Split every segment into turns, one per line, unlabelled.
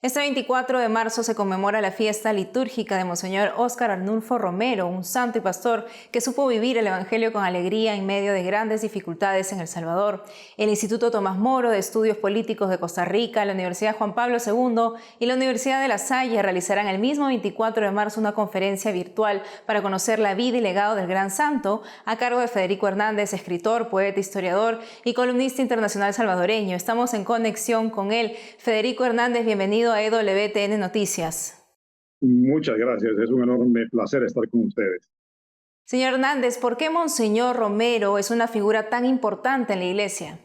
Este 24 de marzo se conmemora la fiesta litúrgica de Monseñor Óscar Arnulfo Romero, un santo y pastor que supo vivir el Evangelio con alegría en medio de grandes dificultades en El Salvador. El Instituto Tomás Moro de Estudios Políticos de Costa Rica, la Universidad Juan Pablo II y la Universidad de La Salle realizarán el mismo 24 de marzo una conferencia virtual para conocer la vida y legado del gran santo, a cargo de Federico Hernández, escritor, poeta, historiador y columnista internacional salvadoreño. Estamos en conexión con él. Federico Hernández, bienvenido a EWTN Noticias.
Muchas gracias, es un enorme placer estar con ustedes.
Señor Hernández, ¿por qué Monseñor Romero es una figura tan importante en la Iglesia?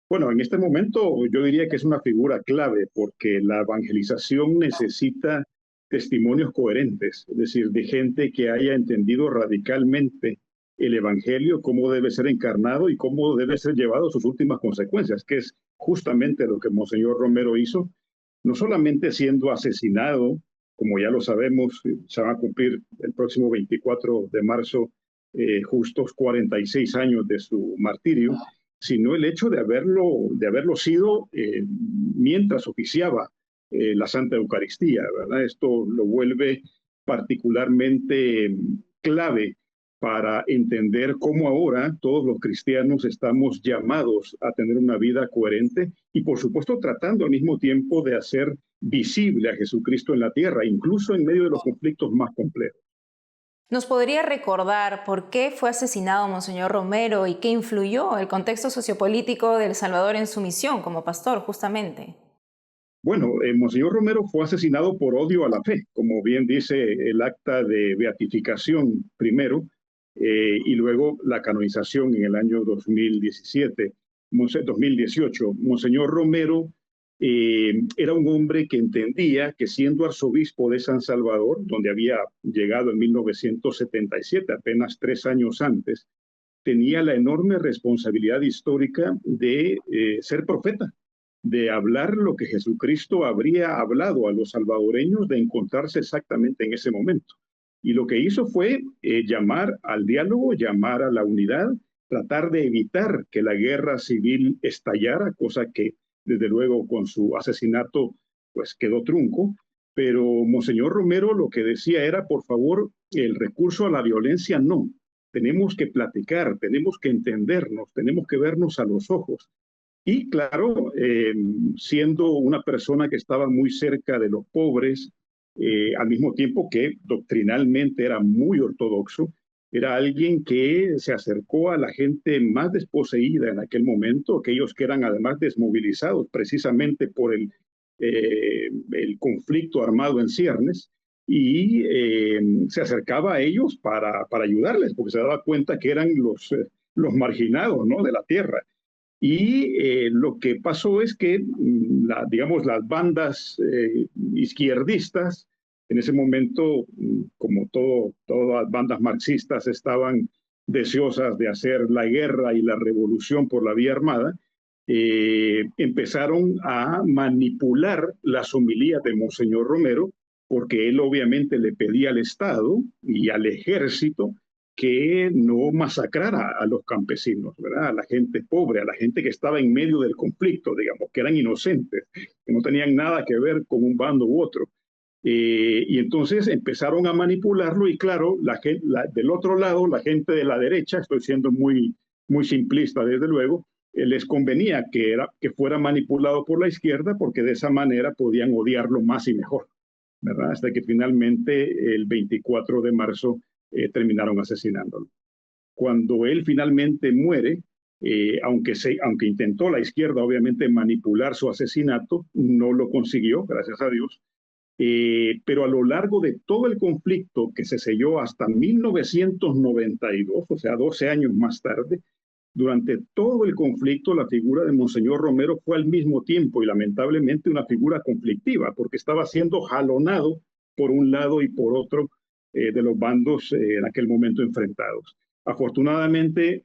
Bueno, en este momento yo diría que es una figura clave porque la evangelización necesita testimonios coherentes, es decir, de gente que haya entendido radicalmente el evangelio, cómo debe ser encarnado y cómo debe ser llevado a sus últimas consecuencias, que es justamente lo que Monseñor Romero hizo, no solamente siendo asesinado, como ya lo sabemos, se van a cumplir el próximo 24 de marzo justos 46 años de su martirio, sino el hecho de haberlo sido mientras oficiaba la Santa Eucaristía, ¿verdad? Esto lo vuelve particularmente clave para entender cómo ahora todos los cristianos estamos llamados a tener una vida coherente y, por supuesto, tratando al mismo tiempo de hacer visible a Jesucristo en la tierra, incluso en medio de los conflictos más complejos.
¿Nos podría recordar por qué fue asesinado Monseñor Romero y qué influyó el contexto sociopolítico de El Salvador en su misión como pastor, justamente?
Bueno, Monseñor Romero fue asesinado por odio a la fe, como bien dice el acta de beatificación primero, y luego la canonización en el año 2017, 2018. Monseñor Romero era un hombre que entendía que siendo arzobispo de San Salvador, donde había llegado en 1977, apenas 3 años antes, tenía la enorme responsabilidad histórica de ser profeta, de hablar lo que Jesucristo habría hablado a los salvadoreños, de encontrarse exactamente en ese momento. Y lo que hizo fue llamar al diálogo, llamar a la unidad, tratar de evitar que la guerra civil estallara, cosa que desde luego con su asesinato pues quedó trunco. Pero Monseñor Romero lo que decía era, por favor, el recurso a la violencia no. Tenemos que platicar, tenemos que entendernos, tenemos que vernos a los ojos. Y claro, siendo una persona que estaba muy cerca de los pobres, al mismo tiempo que doctrinalmente era muy ortodoxo, era alguien que se acercó a la gente más desposeída en aquel momento, aquellos que eran además desmovilizados precisamente por el conflicto armado en ciernes, y se acercaba a ellos para ayudarles, porque se daba cuenta que eran los marginados, ¿no?, de la tierra. Y lo que pasó es que, digamos, las bandas izquierdistas, en ese momento, como todas las bandas marxistas estaban deseosas de hacer la guerra y la revolución por la vía armada, empezaron a manipular las homilías de Monseñor Romero, porque él obviamente le pedía al Estado y al ejército que no masacrara a los campesinos, ¿verdad? A la gente pobre, a la gente que estaba en medio del conflicto, digamos, que eran inocentes, que no tenían nada que ver con un bando u otro. Y entonces empezaron a manipularlo y claro, del otro lado, la gente de la derecha, estoy siendo muy simplista desde luego, les convenía que fuera manipulado por la izquierda porque de esa manera podían odiarlo más y mejor, ¿verdad? Hasta que finalmente el 24 de marzo terminaron asesinándolo. Cuando él finalmente muere, aunque intentó la izquierda obviamente manipular su asesinato, no lo consiguió, gracias a Dios, pero a lo largo de todo el conflicto que se selló hasta 1992, o sea, 12 años más tarde, durante todo el conflicto la figura de Monseñor Romero fue al mismo tiempo y lamentablemente una figura conflictiva, porque estaba siendo jalonado por un lado y por otro de los bandos en aquel momento enfrentados. Afortunadamente,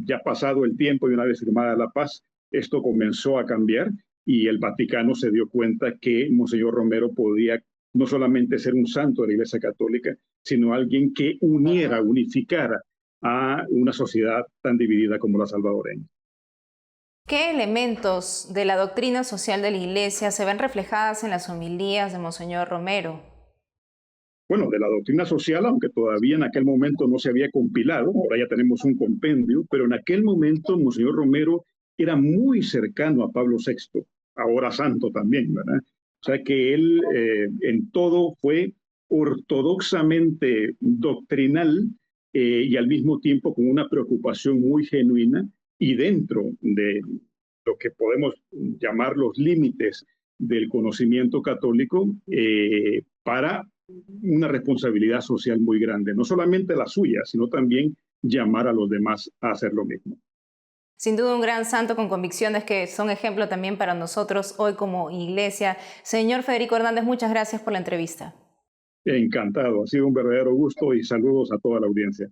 ya pasado el tiempo y una vez firmada la paz, esto comenzó a cambiar y el Vaticano se dio cuenta que Monseñor Romero podía no solamente ser un santo de la Iglesia Católica, sino alguien que unificara a una sociedad tan dividida como la salvadoreña.
¿Qué elementos de la doctrina social de la Iglesia se ven reflejadas en las homilías de Monseñor Romero?
Bueno, de la doctrina social, aunque todavía en aquel momento no se había compilado, ahora ya tenemos un compendio, pero en aquel momento Monseñor Romero era muy cercano a Pablo VI, ahora santo también, ¿verdad? O sea que él en todo fue ortodoxamente doctrinal y al mismo tiempo con una preocupación muy genuina y dentro de lo que podemos llamar los límites del conocimiento católico para una responsabilidad social muy grande, no solamente la suya, sino también llamar a los demás a hacer lo mismo.
Sin duda un gran santo con convicciones que son ejemplo también para nosotros hoy como iglesia. Señor Federico Hernández, muchas gracias por la entrevista.
Encantado, ha sido un verdadero gusto y saludos a toda la audiencia.